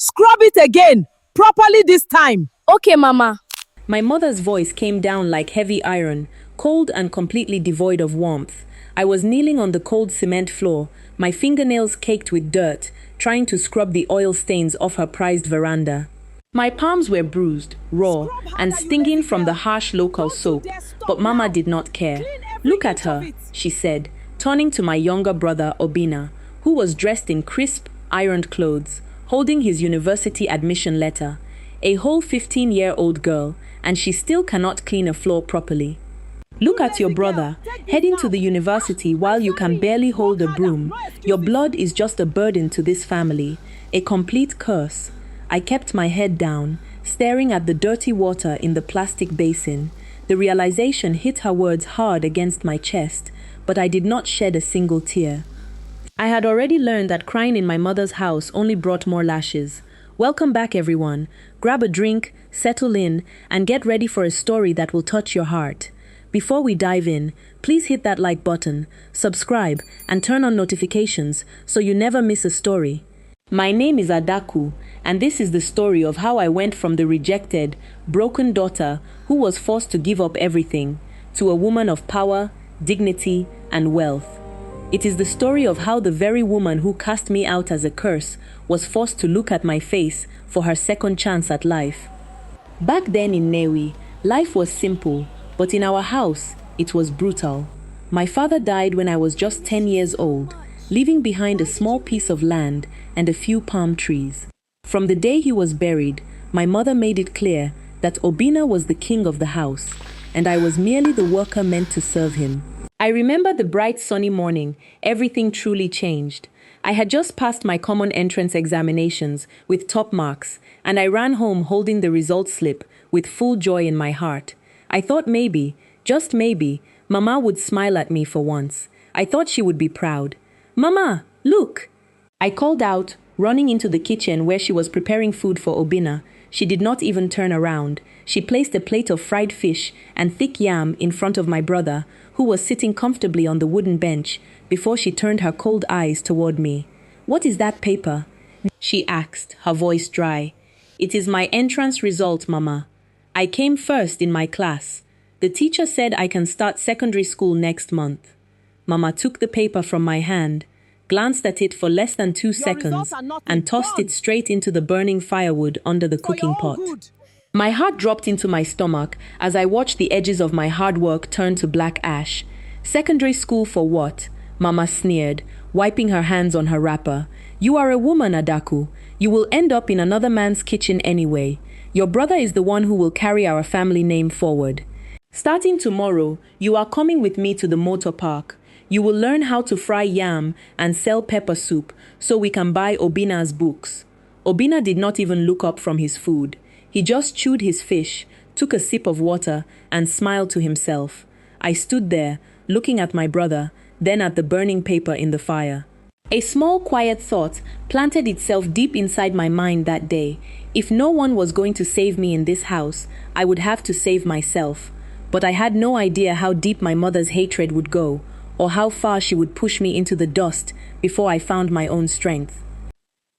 Scrub it again, properly this time. Okay, Mama. My mother's voice came down like heavy iron, cold and completely devoid of warmth. I was kneeling on the cold cement floor, my fingernails caked with dirt, trying to scrub the oil stains off her prized veranda. My palms were bruised, raw, and stinging from the harsh local soap, but Mama did not care. Look at her, she said, turning to my younger brother, Obinna, who was dressed in crisp, ironed clothes, holding his university admission letter. A whole 15-year-old girl, and she still cannot clean a floor properly. Look at your brother, heading to the university while you can barely hold a broom. Your blood is just a burden to this family, a complete curse. I kept my head down, staring at the dirty water in the plastic basin. The realization hit her words hard against my chest, but I did not shed a single tear. I had already learned that crying in my mother's house only brought more lashes. Welcome back, everyone. Grab a drink, settle in, and get ready for a story that will touch your heart. Before we dive in, please hit that like button, subscribe, and turn on notifications so you never miss a story. My name is Adaku, and this is the story of how I went from the rejected, broken daughter who was forced to give up everything, to a woman of power, dignity, and wealth. It is the story of how the very woman who cast me out as a curse was forced to look at my face for her second chance at life. Back then in Nnewi, life was simple, but in our house, it was brutal. My father died when I was just 10 years old, leaving behind a small piece of land and a few palm trees. From the day he was buried, my mother made it clear that Obinna was the king of the house, and I was merely the worker meant to serve him. I remember the bright sunny morning. Everything truly changed. I had just passed my common entrance examinations with top marks, and I ran home holding the result slip with full joy in my heart. I thought maybe, just maybe, Mama would smile at me for once. I thought she would be proud. "Mama, look!" I called out, running into the kitchen where she was preparing food for Obinna. She did not even turn around. She placed a plate of fried fish and thick yam in front of my brother, who was sitting comfortably on the wooden bench, before she turned her cold eyes toward me. "What is that paper?" she asked, her voice dry. "It is my entrance result, Mama. I came first in my class. The teacher said I can start secondary school next month." Mama took the paper from my hand, glanced at it for less than 2 seconds, and tossed it straight into the burning firewood under the cooking pot. My heart dropped into my stomach as I watched the edges of my hard work turn to black ash. "Secondary school for what?" Mama sneered, wiping her hands on her wrapper. "You are a woman, Adaku. You will end up in another man's kitchen anyway. Your brother is the one who will carry our family name forward. Starting tomorrow, you are coming with me to the motor park. You will learn how to fry yam and sell pepper soup so we can buy Obinna's books." Obinna did not even look up from his food. He just chewed his fish, took a sip of water, and smiled to himself. I stood there, looking at my brother, then at the burning paper in the fire. A small, quiet thought planted itself deep inside my mind that day. If no one was going to save me in this house, I would have to save myself. But I had no idea how deep my mother's hatred would go, or how far she would push me into the dust before I found my own strength.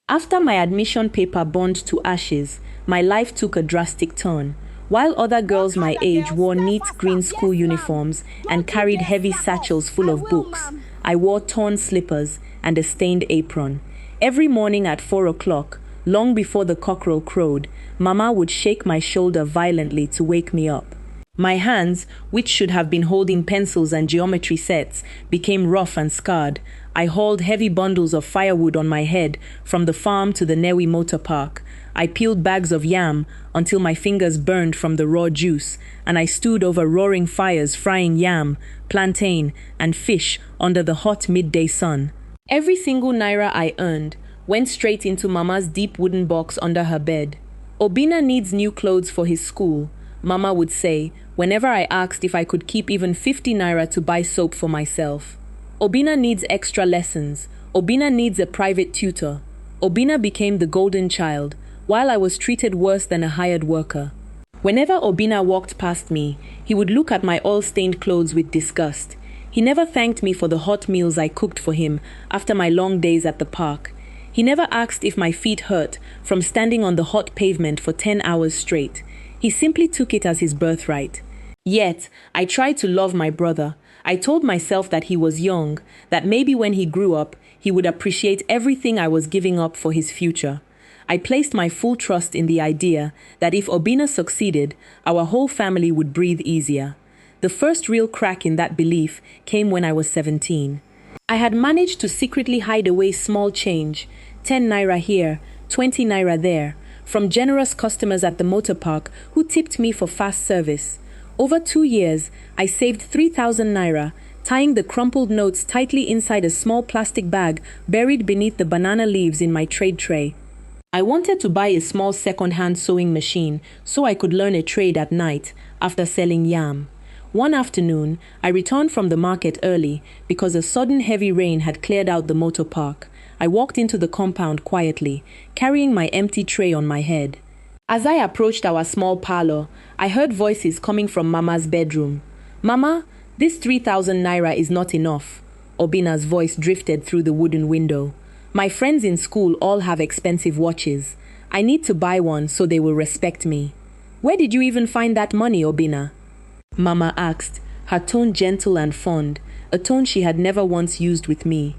After my admission paper burned to ashes, my life took a drastic turn. While other girls my age wore neat green school uniforms and carried heavy satchels full of books, I wore torn slippers and a stained apron. Every morning at 4 o'clock, long before the cockerel crowed, Mama would shake my shoulder violently to wake me up. My hands, which should have been holding pencils and geometry sets, became rough and scarred. I hauled heavy bundles of firewood on my head from the farm to the Nnewi motor park. I peeled bags of yam until my fingers burned from the raw juice, and I stood over roaring fires frying yam, plantain, and fish under the hot midday sun. Every single naira I earned went straight into Mama's deep wooden box under her bed. "Obinna needs new clothes for his school," Mama would say whenever I asked if I could keep even 50 naira to buy soap for myself. "Obinna needs extra lessons. Obinna needs a private tutor." Obinna became the golden child, while I was treated worse than a hired worker. Whenever Obinna walked past me, he would look at my oil-stained clothes with disgust. He never thanked me for the hot meals I cooked for him after my long days at the park. He never asked if my feet hurt from standing on the hot pavement for 10 hours straight. He simply took it as his birthright. Yet, I tried to love my brother. I told myself that he was young, that maybe when he grew up, he would appreciate everything I was giving up for his future. I placed my full trust in the idea that if Obinna succeeded, our whole family would breathe easier. The first real crack in that belief came when I was 17. I had managed to secretly hide away small change, 10 naira here, 20 naira there, from generous customers at the motor park who tipped me for fast service. Over 2 years, I saved 3,000 naira, tying the crumpled notes tightly inside a small plastic bag buried beneath the banana leaves in my trade tray. I wanted to buy a small second-hand sewing machine so I could learn a trade at night after selling yam. One afternoon, I returned from the market early because a sudden heavy rain had cleared out the motor park. I walked into the compound quietly, carrying my empty tray on my head. As I approached our small parlor, I heard voices coming from Mama's bedroom. "Mama, this 3,000 naira is not enough." Obinna's voice drifted through the wooden window. "My friends in school all have expensive watches. I need to buy one so they will respect me." "Where did you even find that money, Obinna?" Mama asked, her tone gentle and fond, a tone she had never once used with me.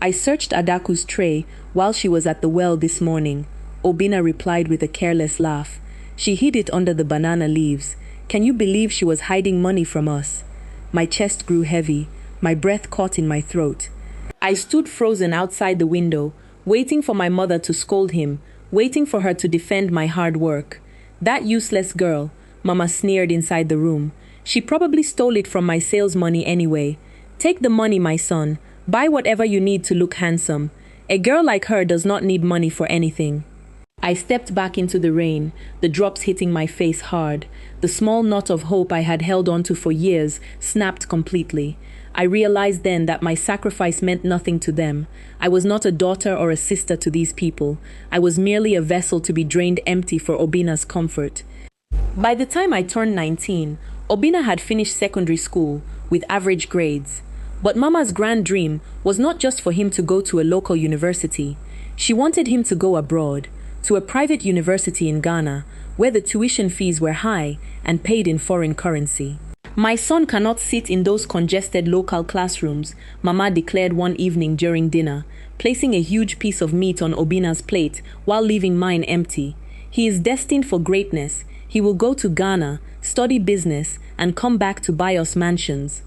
"I searched Adaku's tray while she was at the well this morning," Obinna replied with a careless laugh. "She hid it under the banana leaves. Can you believe she was hiding money from us?" My chest grew heavy, my breath caught in my throat. I stood frozen outside the window, waiting for my mother to scold him, waiting for her to defend my hard work. "That useless girl," Mama sneered inside the room. "She probably stole it from my sales money anyway. Take the money, my son. Buy whatever you need to look handsome. A girl like her does not need money for anything." I stepped back into the rain, the drops hitting my face hard. The small knot of hope I had held onto for years snapped completely. I realized then that my sacrifice meant nothing to them. I was not a daughter or a sister to these people. I was merely a vessel to be drained empty for Obinna's comfort. By the time I turned 19, Obinna had finished secondary school with average grades. But Mama's grand dream was not just for him to go to a local university. She wanted him to go abroad, to a private university in Ghana, where the tuition fees were high and paid in foreign currency. "My son cannot sit in those congested local classrooms," Mama declared one evening during dinner, placing a huge piece of meat on Obinna's plate while leaving mine empty. "He is destined for greatness. He will go to Ghana, study business, and come back to buy us mansions."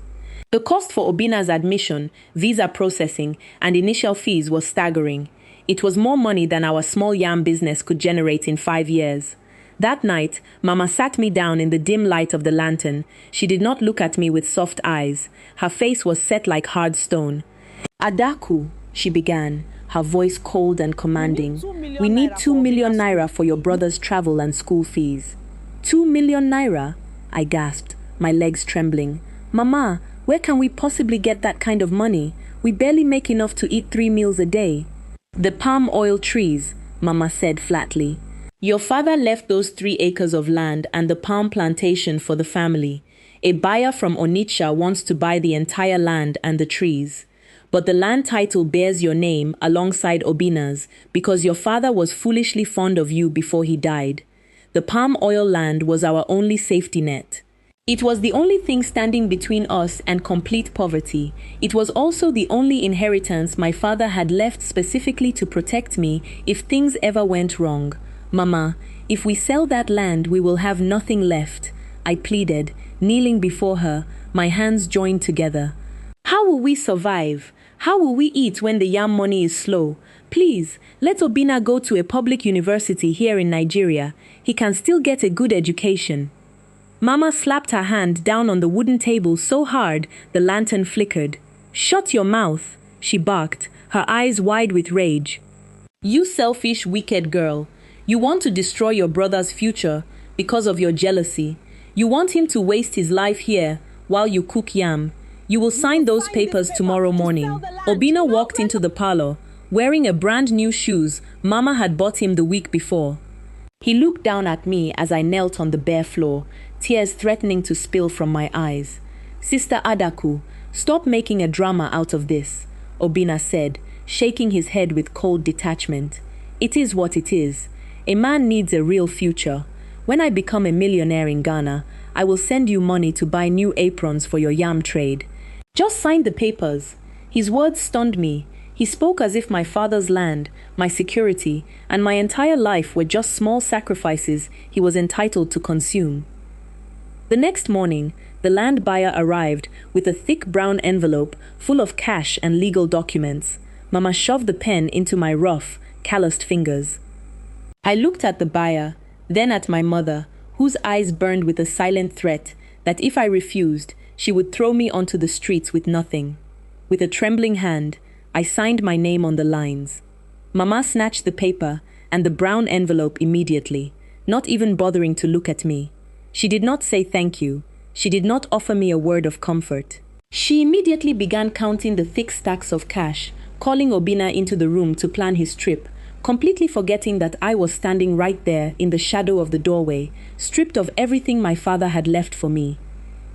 The cost for Obinna's admission, visa processing, and initial fees was staggering. It was more money than our small yam business could generate in 5 years. That night, Mama sat me down in the dim light of the lantern. She did not look at me with soft eyes. Her face was set like hard stone. "Adaku," she began, her voice cold and commanding. "We need 2 million naira for your brother's travel and school fees." 2 million naira? I gasped, my legs trembling. "Mama, where can we possibly get that kind of money? We barely make enough to eat 3 meals a day." "The palm oil trees," Mama said flatly. "Your father left those 3 acres of land and the palm plantation for the family. A buyer from Onitsha wants to buy the entire land and the trees. But the land title bears your name alongside Obinna's because your father was foolishly fond of you before he died. The palm oil land was our only safety net. It was the only thing standing between us and complete poverty. It was also the only inheritance my father had left specifically to protect me if things ever went wrong. Mama, if we sell that land, we will have nothing left," I pleaded, kneeling before her, my hands joined together. "How will we survive? How will we eat when the yam money is slow? Please, let Obinna go to a public university here in Nigeria. He can still get a good education." Mama slapped her hand down on the wooden table so hard the lantern flickered. "Shut your mouth," she barked, her eyes wide with rage. "You selfish, wicked girl. You want to destroy your brother's future because of your jealousy. You want him to waste his life here while you cook yam. You will sign those papers tomorrow morning." Obinna walked into the parlor, wearing a brand new shoes Mama had bought him the week before. He looked down at me as I knelt on the bare floor, tears threatening to spill from my eyes. "Sister Adaku, stop making a drama out of this," Obinna said, shaking his head with cold detachment. It is what it is. A man needs a real future. When I become a millionaire in Ghana, I will send you money to buy new aprons for your yam trade. Just sign the papers. His words stunned me. He spoke as if my father's land, my security, and my entire life were just small sacrifices he was entitled to consume. The next morning, the land buyer arrived with a thick brown envelope full of cash and legal documents. Mama shoved the pen into my rough, calloused fingers. I looked at the buyer, then at my mother, whose eyes burned with a silent threat that if I refused, she would throw me onto the streets with nothing. With a trembling hand, I signed my name on the lines. Mama snatched the paper and the brown envelope immediately, not even bothering to look at me. She did not say thank you. She did not offer me a word of comfort. She immediately began counting the thick stacks of cash, calling Obinna into the room to plan his trip, completely forgetting that I was standing right there in the shadow of the doorway, stripped of everything my father had left for me.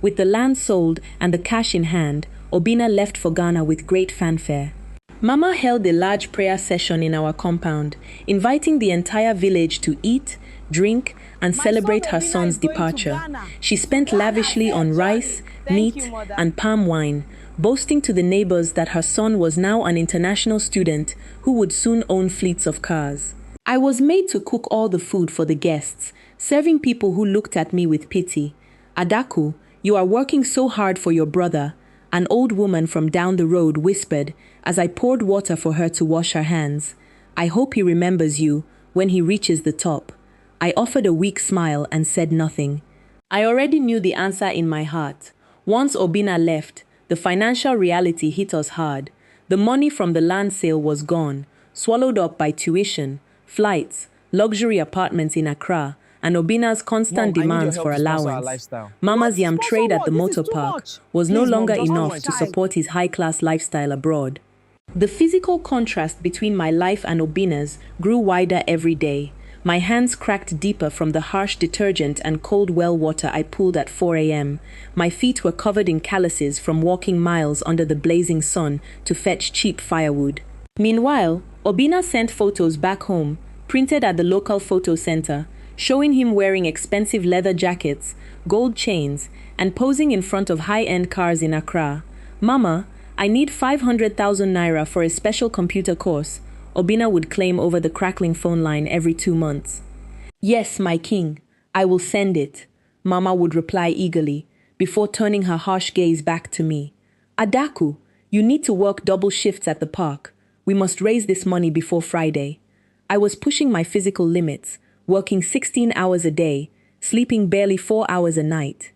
With the land sold and the cash in hand, Obinna left for Ghana with great fanfare. Mama held a large prayer session in our compound, inviting the entire village to eat, drink, and celebrate her son's departure. She spent lavishly on rice, meat, and palm wine, boasting to the neighbors that her son was now an international student who would soon own fleets of cars. I was made to cook all the food for the guests, serving people who looked at me with pity. "Adaku, you are working so hard for your brother," an old woman from down the road whispered as I poured water for her to wash her hands. "I hope he remembers you when he reaches the top." I offered a weak smile and said nothing. I already knew the answer in my heart. Once Obinna left, the financial reality hit us hard. The money from the land sale was gone, swallowed up by tuition, flights, luxury apartments in Accra, and Obinna's constant demands for allowance. Mama's yam trade at the motor park was no longer enough to support his high-class lifestyle abroad. The physical contrast between my life and Obinna's grew wider every day. My hands cracked deeper from the harsh detergent and cold well water I pulled at 4 a.m. My feet were covered in calluses from walking miles under the blazing sun to fetch cheap firewood. Meanwhile, Obinna sent photos back home, printed at the local photo center, showing him wearing expensive leather jackets, gold chains, and posing in front of high-end cars in Accra. "Mama, I need 500,000 Naira for a special computer course," Obinna would claim over the crackling phone line every 2 months. "Yes, my king, I will send it," Mama would reply eagerly, before turning her harsh gaze back to me. "Adaku, you need to work double shifts at the park. We must raise this money before Friday." I was pushing my physical limits, working 16 hours a day, sleeping barely 4 hours a night.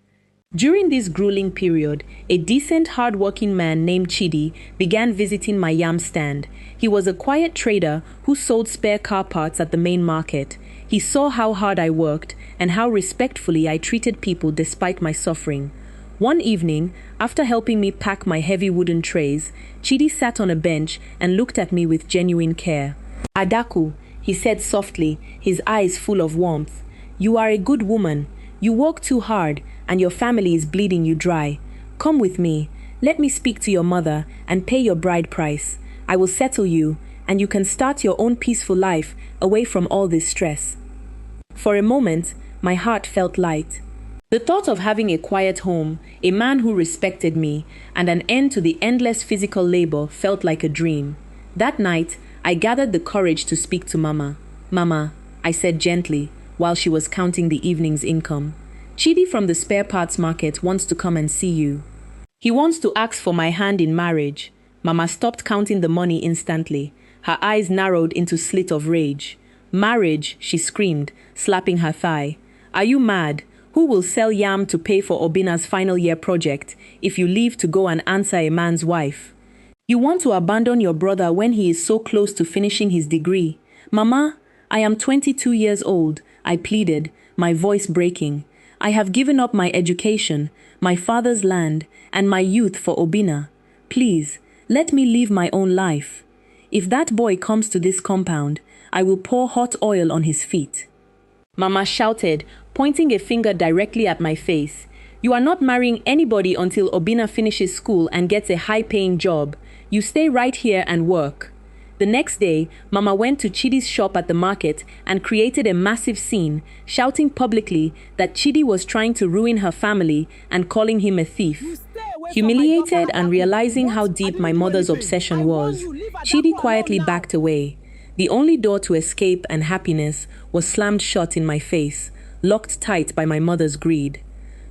During this grueling period, a decent, hard-working man named Chidi began visiting my yam stand. He was a quiet trader who sold spare car parts at the main market. He saw how hard I worked and how respectfully I treated people despite my suffering. One evening, after helping me pack my heavy wooden trays, Chidi sat on a bench and looked at me with genuine care. "Adaku," he said softly, his eyes full of warmth, "you are a good woman. You work too hard, and your family is bleeding you dry. Come with me. Let me speak to your mother and pay your bride price. I will settle you, and you can start your own peaceful life away from all this stress." For a moment, my heart felt light. The thought of having a quiet home, a man who respected me, and an end to the endless physical labor felt like a dream. That night, I gathered the courage to speak to Mama. "Mama," I said gently, while she was counting the evening's income, "Chidi from the spare parts market wants to come and see you. He wants to ask for my hand in marriage." Mama stopped counting the money instantly. Her eyes narrowed into slit of rage. "Marriage," she screamed, slapping her thigh. "Are you mad? Who will sell yam to pay for Obinna's final year project if you leave to go and answer a man's wife? You want to abandon your brother when he is so close to finishing his degree? Mama, I am 22 years old," I pleaded, my voice breaking. "I have given up my education, my father's land, and my youth for Obinna. Please, let me live my own life. If that boy comes to this compound, I will pour hot oil on his feet." Mama shouted, pointing a finger directly at my face. "You are not marrying anybody until Obinna finishes school and gets a high-paying job. You stay right here and work." The next day, Mama went to Chidi's shop at the market and created a massive scene, shouting publicly that Chidi was trying to ruin her family and calling him a thief. Humiliated and realizing how deep my mother's obsession was, Chidi quietly backed away. The only door to escape and happiness was slammed shut in my face, locked tight by my mother's greed.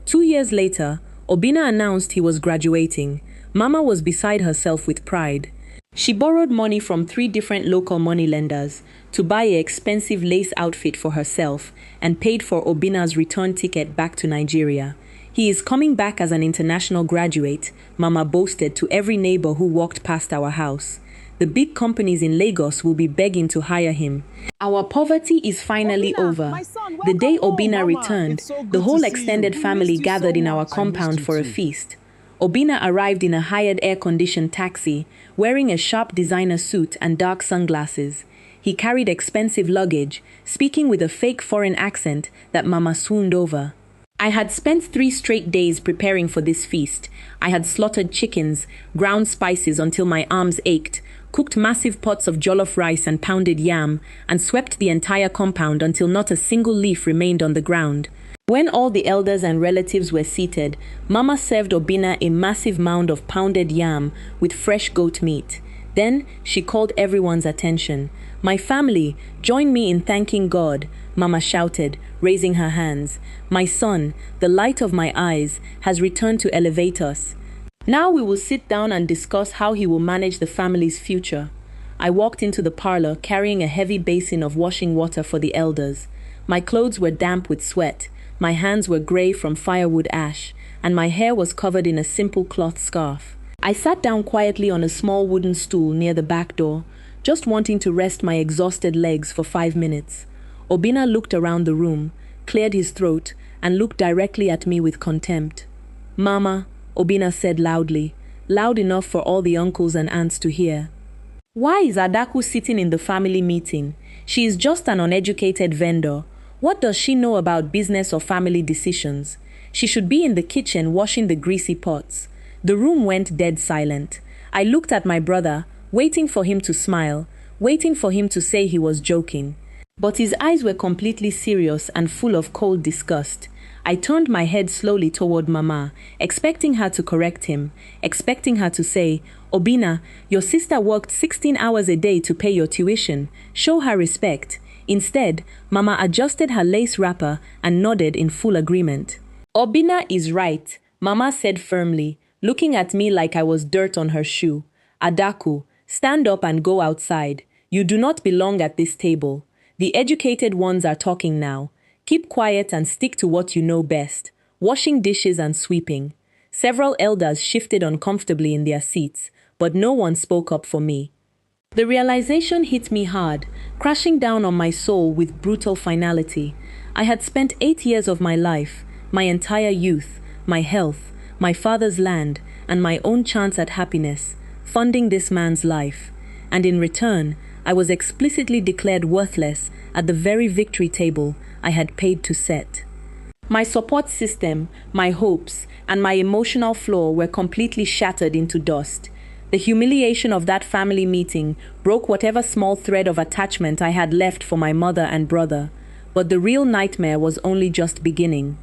2 years later, Obinna announced he was graduating. Mama was beside herself with pride. She borrowed money from 3 different local moneylenders to buy an expensive lace outfit for herself and paid for Obinna's return ticket back to Nigeria. He is coming back as an international graduate, Mama boasted to every neighbor who walked past our house. The big companies in Lagos will be begging to hire him. Our poverty is finally over. The day Obinna returned, the whole extended family gathered in our compound for a feast. Obinna arrived in a hired air-conditioned taxi, wearing a sharp designer suit and dark sunglasses. He carried expensive luggage, speaking with a fake foreign accent that Mama swooned over. I had spent 3 straight days preparing for this feast. I had slaughtered chickens, ground spices until my arms ached, cooked massive pots of jollof rice and pounded yam, and swept the entire compound until not a single leaf remained on the ground. When all the elders and relatives were seated, Mama served Obinna a massive mound of pounded yam with fresh goat meat. Then she called everyone's attention. "My family, join me in thanking God," Mama shouted, raising her hands. "My son, the light of my eyes, has returned to elevate us. Now we will sit down and discuss how he will manage the family's future." I walked into the parlor carrying a heavy basin of washing water for the elders. My clothes were damp with sweat. My hands were gray from firewood ash, and my hair was covered in a simple cloth scarf. I sat down quietly on a small wooden stool near the back door, just wanting to rest my exhausted legs for 5 minutes. Obinna looked around the room, cleared his throat, and looked directly at me with contempt. "Mama," Obinna said loudly, loud enough for all the uncles and aunts to hear. "Why is Adaku sitting in the family meeting? She is just an uneducated vendor. What does she know about business or family decisions? She should be in the kitchen washing the greasy pots." The room went dead silent. I looked at my brother, waiting for him to smile, waiting for him to say he was joking. But his eyes were completely serious and full of cold disgust. I turned my head slowly toward Mama, expecting her to correct him, expecting her to say, "Obinna, your sister worked 16 hours a day to pay your tuition. Show her respect." Instead, Mama adjusted her lace wrapper and nodded in full agreement. "Obinna is right," Mama said firmly, looking at me like I was dirt on her shoe. "Adaku, stand up and go outside. You do not belong at this table. The educated ones are talking now. Keep quiet and stick to what you know best, washing dishes and sweeping." Several elders shifted uncomfortably in their seats, but no one spoke up for me. The realization hit me hard, crashing down on my soul with brutal finality. I had spent 8 years of my life, my entire youth, my health, my father's land, and my own chance at happiness, funding this man's life. And in return, I was explicitly declared worthless at the very victory table I had paid to set. My support system, my hopes, and my emotional floor were completely shattered into dust. The humiliation of that family meeting broke whatever small thread of attachment I had left for my mother and brother. But the real nightmare was only just beginning.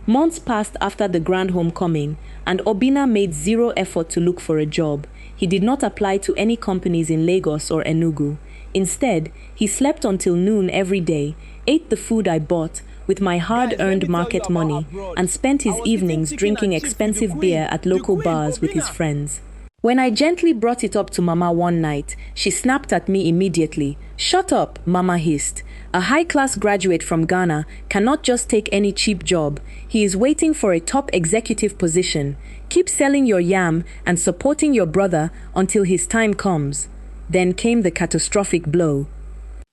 Months passed after the grand homecoming, and Obinna made zero effort to look for a job. He did not apply to any companies in Lagos or Enugu. Instead, he slept until noon every day, ate the food I bought with my hard-earned market money, and spent his evenings drinking expensive beer at local bars with his friends. When I gently brought it up to Mama one night, she snapped at me immediately. "Shut up," Mama hissed. "A high-class graduate from Ghana cannot just take any cheap job. He is waiting for a top executive position. Keep selling your yam and supporting your brother until his time comes." Then came the catastrophic blow.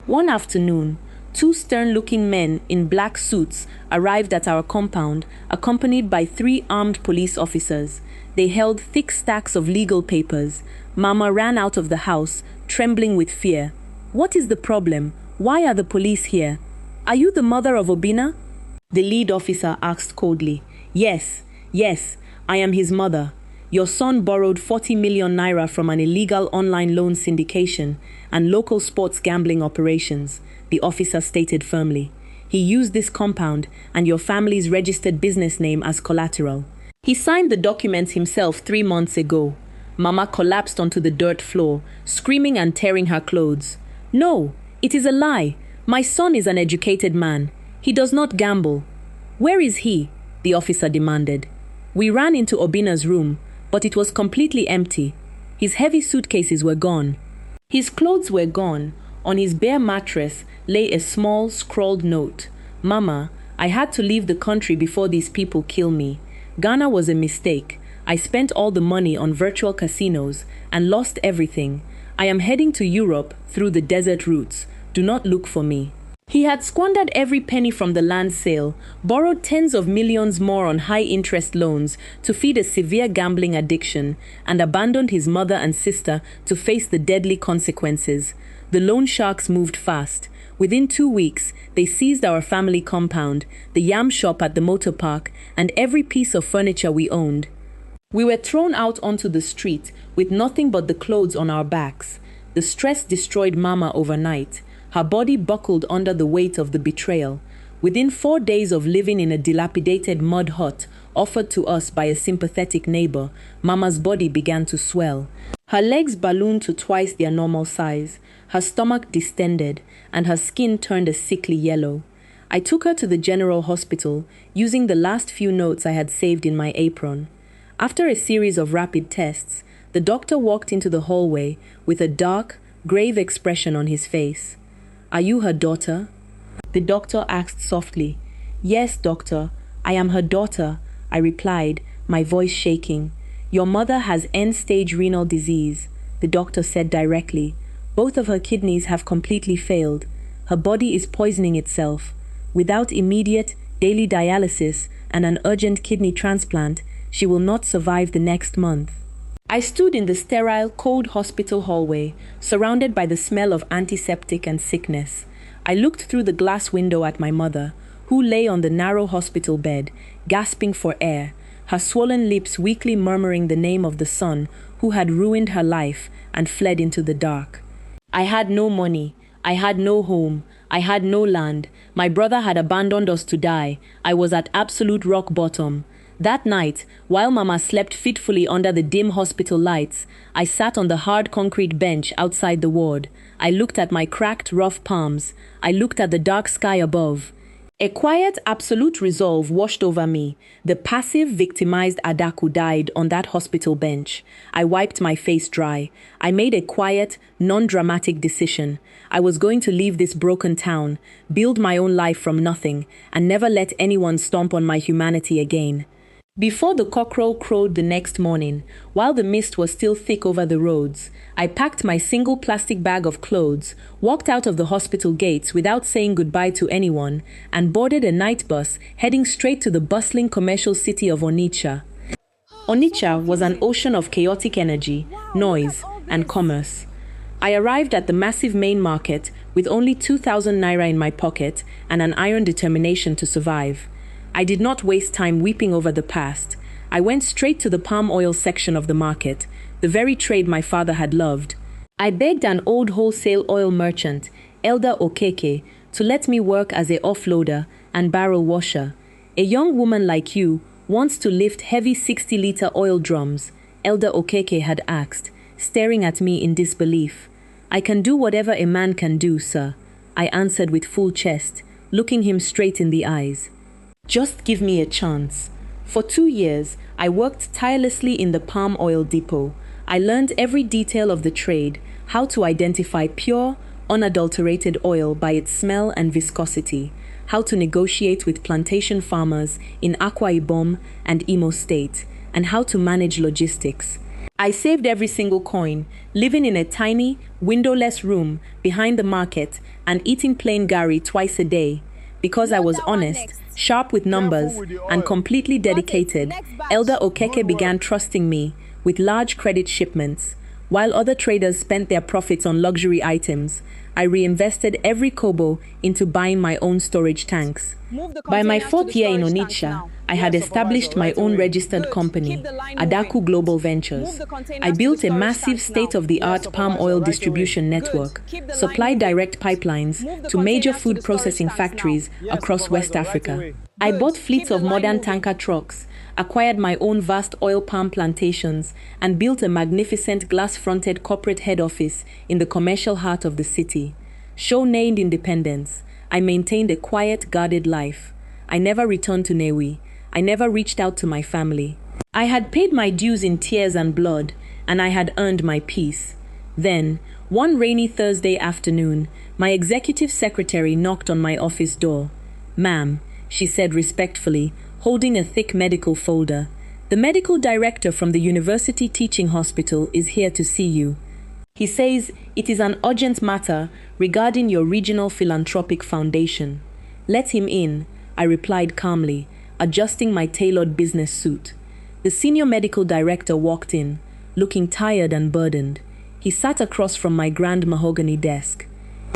One afternoon, 2 stern-looking men in black suits arrived at our compound, accompanied by 3 armed police officers. They held thick stacks of legal papers. Mama ran out of the house, trembling with fear. "What is the problem? Why are the police here? Are you the mother of Obinna?" The lead officer asked coldly. Yes, I am his mother. Your son borrowed 40 million naira from an illegal online loan syndication and local sports gambling operations, the officer stated firmly. He used this compound and your family's registered business name as collateral. He signed the documents himself 3 months ago. Mama collapsed onto the dirt floor, screaming and tearing her clothes. No, it is a lie. My son is an educated man. He does not gamble. Where is he? The officer demanded. We ran into Obinna's room, but it was completely empty. His heavy suitcases were gone. His clothes were gone. On his bare mattress lay a small, scrawled note. Mama, I had to leave the country before these people kill me. Ghana was a mistake. I spent all the money on virtual casinos and lost everything. I am heading to Europe through the desert routes. Do not look for me. He had squandered every penny from the land sale, borrowed tens of millions more on high-interest loans to feed a severe gambling addiction, and abandoned his mother and sister to face the deadly consequences. The loan sharks moved fast. Within 2 weeks, they seized our family compound, the yam shop at the motor park, and every piece of furniture we owned. We were thrown out onto the street with nothing but the clothes on our backs. The stress destroyed Mama overnight. Her body buckled under the weight of the betrayal. Within 4 days of living in a dilapidated mud hut offered to us by a sympathetic neighbor, Mama's body began to swell. Her legs ballooned to twice their normal size. Her stomach distended, and her skin turned a sickly yellow. I took her to the general hospital, using the last few notes I had saved in my apron. After a series of rapid tests, the doctor walked into the hallway with a dark, grave expression on his face. Are you her daughter? The doctor asked softly. Yes, doctor, I am her daughter, I replied, my voice shaking. Your mother has end-stage renal disease, the doctor said directly. Both of her kidneys have completely failed. Her body is poisoning itself. Without immediate, daily dialysis and an urgent kidney transplant, she will not survive the next month. I stood in the sterile, cold hospital hallway, surrounded by the smell of antiseptic and sickness. I looked through the glass window at my mother, who lay on the narrow hospital bed, gasping for air, her swollen lips weakly murmuring the name of the son who had ruined her life and fled into the dark. I had no money. I had no home. I had no land. My brother had abandoned us to die. I was at absolute rock bottom. That night, while Mama slept fitfully under the dim hospital lights, I sat on the hard concrete bench outside the ward. I looked at my cracked, rough palms. I looked at the dark sky above. A quiet, absolute resolve washed over me. The passive, victimized Adaku died on that hospital bench. I wiped my face dry. I made a quiet, non-dramatic decision. I was going to leave this broken town, build my own life from nothing, and never let anyone stomp on my humanity again. Before the cockerel crowed the next morning, while the mist was still thick over the roads, I packed my single plastic bag of clothes, walked out of the hospital gates without saying goodbye to anyone, and boarded a night bus heading straight to the bustling commercial city of Onitsha. Onitsha was an ocean of chaotic energy, noise, and commerce. I arrived at the massive main market with only 2,000 naira in my pocket and an iron determination to survive. I did not waste time weeping over the past. I went straight to the palm oil section of the market, the very trade my father had loved. I begged an old wholesale oil merchant, Elder Okeke, to let me work as a offloader and barrel washer. A young woman like you wants to lift heavy 60-liter oil drums, Elder Okeke had asked, staring at me in disbelief. I can do whatever a man can do, sir, I answered with full chest, looking him straight in the eyes. Just give me a chance. For 2 years, I worked tirelessly in the palm oil depot. I learned every detail of the trade, how to identify pure, unadulterated oil by its smell and viscosity, how to negotiate with plantation farmers in Akwa Ibom and Imo State, and how to manage logistics. I saved every single coin, living in a tiny, windowless room behind the market and eating plain gari twice a day. Because I was honest, sharp with numbers, and completely dedicated, Elder Okeke began trusting me with large credit shipments. While other traders spent their profits on luxury items, I reinvested every kobo into buying my own storage tanks. By my fourth year in Onitsha, I had established my own registered company, Adaku Global Ventures. I built a massive state-of-the-art palm oil distribution network, supplied direct pipelines to major food processing factories across West Africa. I bought fleets of modern tanker trucks, acquired my own vast oil palm plantations, and built a magnificent glass-fronted corporate head office in the commercial heart of the city. Show-named independence, I maintained a quiet, guarded life. I never returned to Nnewi. I never reached out to my family. I had paid my dues in tears and blood, and I had earned my peace. Then, one rainy Thursday afternoon, my executive secretary knocked on my office door. "Ma'am," she said respectfully, holding a thick medical folder. "The medical director from the university teaching hospital is here to see you. He says it is an urgent matter regarding your regional philanthropic foundation." "Let him in," I replied calmly, adjusting my tailored business suit. The senior medical director walked in, looking tired and burdened. He sat across from my grand mahogany desk.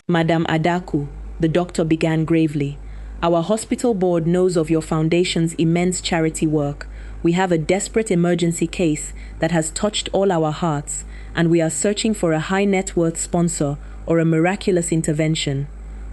"Madam Adaku," the doctor began gravely, "our hospital board knows of your foundation's immense charity work. We have a desperate emergency case that has touched all our hearts, and we are searching for a high net worth sponsor or a miraculous intervention."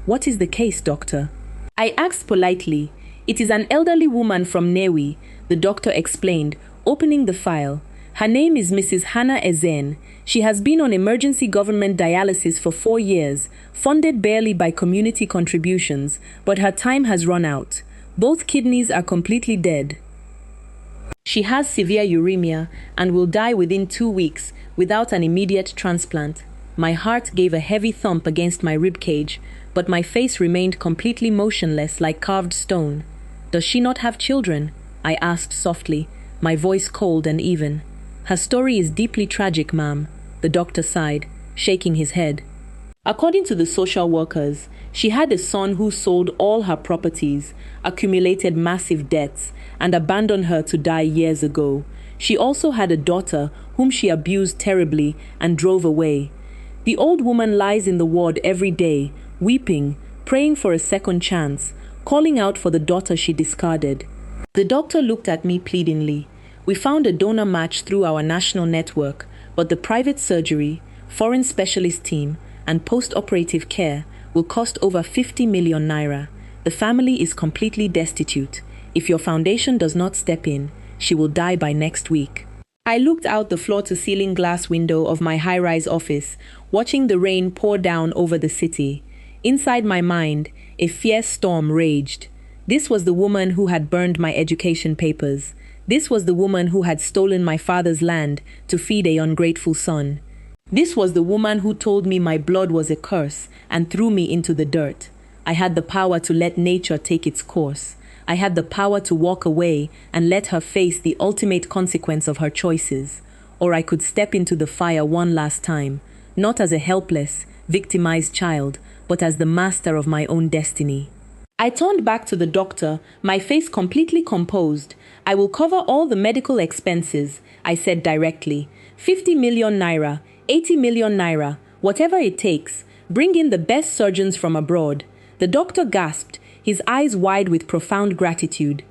"What is the case, doctor?" I asked politely. "It is an elderly woman from Nnewi," the doctor explained, opening the file. "Her name is Mrs. Hannah Ezen. She has been on emergency government dialysis for 4 years, funded barely by community contributions, but her time has run out. Both kidneys are completely dead. She has severe uremia and will die within 2 weeks without an immediate transplant." My heart gave a heavy thump against my ribcage, but my face remained completely motionless like carved stone. "Does she not have children?" I asked softly, my voice cold and even. "Her story is deeply tragic, ma'am," the doctor sighed, shaking his head. "According to the social workers, she had a son who sold all her properties, accumulated massive debts, and abandoned her to die years ago. She also had a daughter whom she abused terribly and drove away. The old woman lies in the ward every day, weeping, praying for a second chance, calling out for the daughter she discarded." The doctor looked at me pleadingly. "We found a donor match through our national network, but the private surgery, foreign specialist team, and post-operative care will cost over 50 million naira. The family is completely destitute. If your foundation does not step in, she will die by next week." I looked out the floor-to-ceiling glass window of my high-rise office, watching the rain pour down over the city. Inside my mind, a fierce storm raged. This was the woman who had burned my education papers. This was the woman who had stolen my father's land to feed an ungrateful son. This was the woman who told me my blood was a curse and threw me into the dirt. I had the power to let nature take its course. I had the power to walk away and let her face the ultimate consequence of her choices. Or I could step into the fire one last time, not as a helpless, victimized child, but as the master of my own destiny. I turned back to the doctor, my face completely composed. "I will cover all the medical expenses," I said directly. 50 million naira, 80 million naira, whatever it takes. Bring in the best surgeons from abroad." The doctor gasped, his eyes wide with profound gratitude.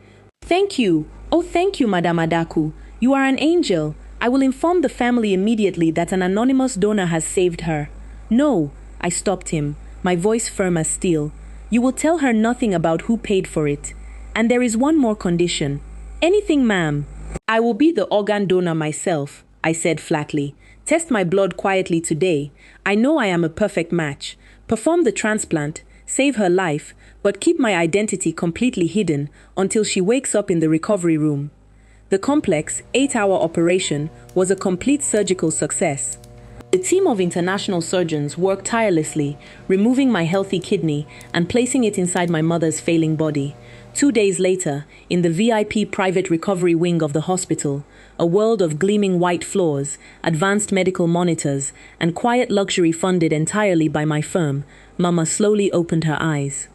"Thank you. Oh, thank you, Madam Adaku. You are an angel. I will inform the family immediately that an anonymous donor has saved her." "No," I stopped him, my voice firm as steel. "You will tell her nothing about who paid for it. And there is one more condition." "Anything, ma'am." "I will be the organ donor myself," I said flatly. "Test my blood quietly today. I know I am a perfect match. Perform the transplant, save her life, but keep my identity completely hidden until she wakes up in the recovery room." The complex, 8-hour operation was a complete surgical success. The team of international surgeons worked tirelessly, removing my healthy kidney and placing it inside my mother's failing body. 2 days later, in the VIP private recovery wing of the hospital, a world of gleaming white floors, advanced medical monitors, and quiet luxury funded entirely by my firm, Mama slowly opened her eyes.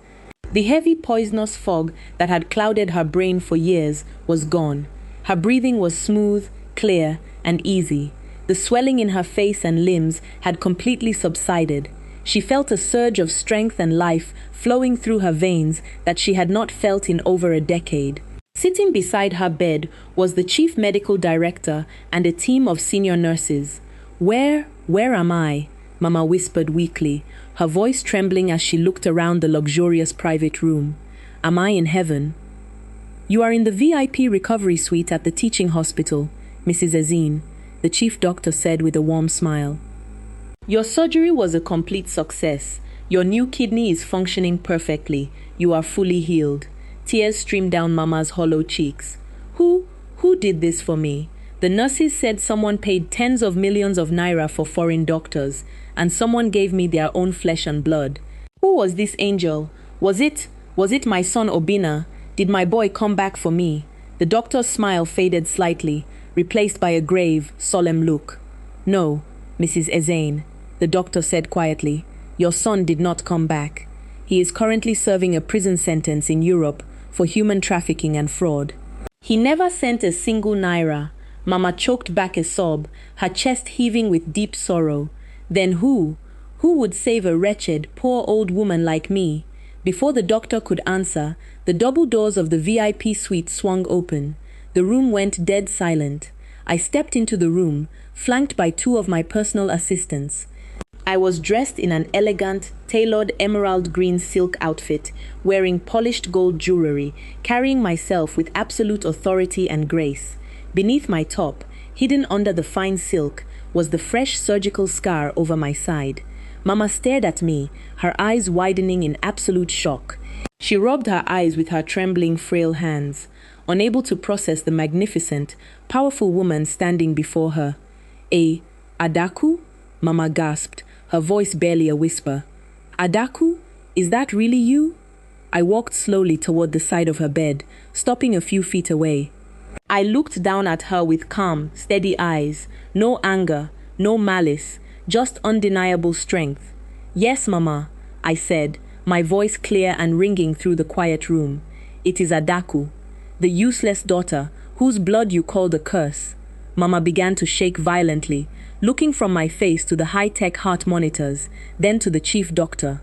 The heavy poisonous fog that had clouded her brain for years was gone. Her breathing was smooth, clear, and easy. The swelling in her face and limbs had completely subsided. She felt a surge of strength and life flowing through her veins that she had not felt in over a decade. Sitting beside her bed was the chief medical director and a team of senior nurses. Where am I? Mama whispered weakly, her voice trembling as she looked around the luxurious private room. Am I in heaven? You are in the VIP recovery suite at the teaching hospital, Mrs. Ezine, the chief doctor said with a warm smile. Your surgery was a complete success. Your new kidney is functioning perfectly. You are fully healed. Tears streamed down Mama's hollow cheeks. Who did this for me? The nurses said someone paid tens of millions of naira for foreign doctors, and someone gave me their own flesh and blood. Who was this angel? Was it my son Obinna? Did my boy come back for me? The doctor's smile faded slightly, replaced by a grave, solemn look. No, Mrs. Ezine, the doctor said quietly. Your son did not come back. He is currently serving a prison sentence in Europe for human trafficking and fraud. He never sent a single naira. Mama choked back a sob, her chest heaving with deep sorrow. Then who? Who would save a wretched, poor old woman like me? Before the doctor could answer, the double doors of the VIP suite swung open. The room went dead silent. I stepped into the room, flanked by two of my personal assistants. I was dressed in an elegant, tailored emerald green silk outfit, wearing polished gold jewelry, carrying myself with absolute authority and grace. Beneath my top, hidden under the fine silk, was the fresh surgical scar over my side. Mama stared at me, her eyes widening in absolute shock. She rubbed her eyes with her trembling, frail hands, unable to process the magnificent, powerful woman standing before her. Adaku? Mama gasped, her voice barely a whisper. Adaku? Is that really you? I walked slowly toward the side of her bed, stopping a few feet away. I looked down at her with calm, steady eyes, no anger, no malice, just undeniable strength. Yes, Mama, I said, my voice clear and ringing through the quiet room. It is Adaku, the useless daughter, whose blood you called a curse. Mama began to shake violently, looking from my face to the high-tech heart monitors, then to the chief doctor.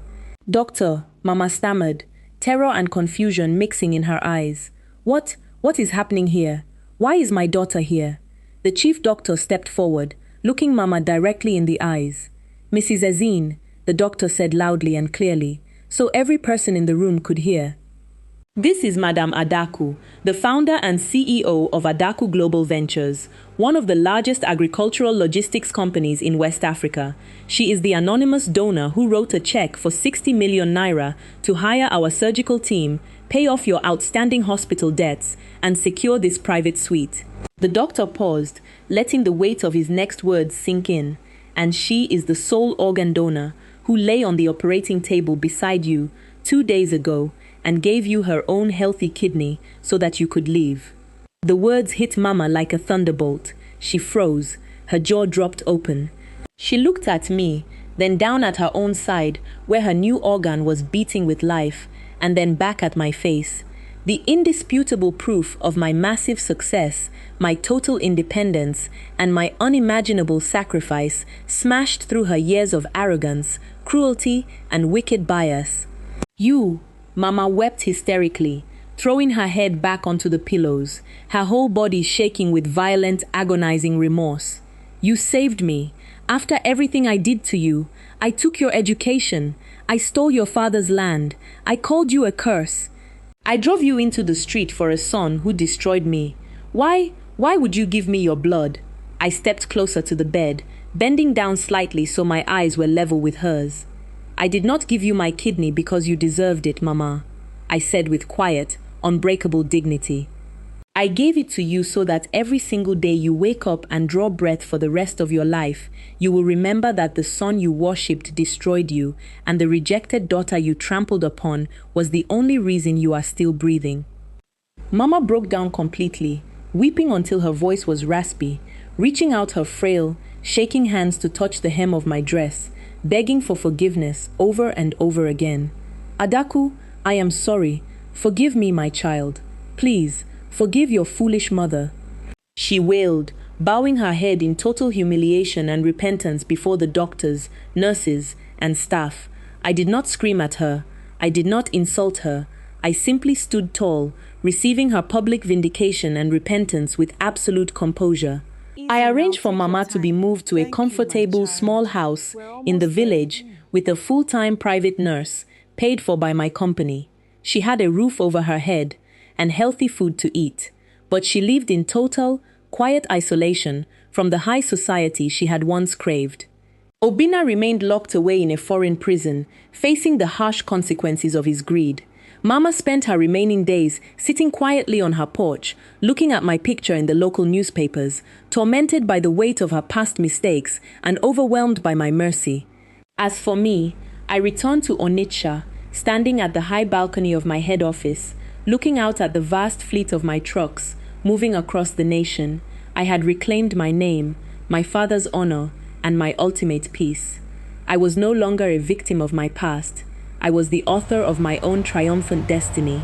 Doctor, Mama stammered, terror and confusion mixing in her eyes. What is happening here? Why is my daughter here? The chief doctor stepped forward, looking Mama directly in the eyes. Mrs. Ezine, the doctor said loudly and clearly, so every person in the room could hear. This is Madame Adaku, the founder and CEO of Adaku Global Ventures, one of the largest agricultural logistics companies in West Africa. She is the anonymous donor who wrote a check for 60 million naira to hire our surgical team, pay off your outstanding hospital debts, and secure this private suite. The doctor paused, letting the weight of his next words sink in. And she is the sole organ donor who lay on the operating table beside you 2 days ago and gave you her own healthy kidney so that you could leave. The words hit Mama like a thunderbolt. She froze, her jaw dropped open. She looked at me, then down at her own side where her new organ was beating with life, and then back at my face. The indisputable proof of my massive success, my total independence, and my unimaginable sacrifice smashed through her years of arrogance, cruelty, and wicked bias. You, Mama wept hysterically, throwing her head back onto the pillows, her whole body shaking with violent, agonizing remorse. You saved me. After everything I did to you, I took your education. I stole your father's land. I called you a curse. I drove you into the street for a son who destroyed me. Why would you give me your blood? I stepped closer to the bed, bending down slightly so my eyes were level with hers. I did not give you my kidney because you deserved it, Mama, I said with quiet, unbreakable dignity. I gave it to you so that every single day you wake up and draw breath for the rest of your life, you will remember that the son you worshipped destroyed you, and the rejected daughter you trampled upon was the only reason you are still breathing. Mama broke down completely, weeping until her voice was raspy, reaching out her frail, shaking hands to touch the hem of my dress, begging for forgiveness over and over again. Adaku, I am sorry. Forgive me, my child. Please, forgive your foolish mother. She wailed, bowing her head in total humiliation and repentance before the doctors, nurses, and staff. I did not scream at her. I did not insult her. I simply stood tall, receiving her public vindication and repentance with absolute composure. I arranged for Mama to be moved to a comfortable small house in the village with a full-time private nurse, paid for by my company. She had a roof over her head and healthy food to eat, but she lived in total, quiet isolation from the high society she had once craved. Obinna remained locked away in a foreign prison, facing the harsh consequences of his greed. Mama spent her remaining days sitting quietly on her porch, looking at my picture in the local newspapers, tormented by the weight of her past mistakes and overwhelmed by my mercy. As for me, I returned to Onitsha, standing at the high balcony of my head office, looking out at the vast fleet of my trucks moving across the nation. I had reclaimed my name, my father's honor, and my ultimate peace. I was no longer a victim of my past. I was the author of my own triumphant destiny.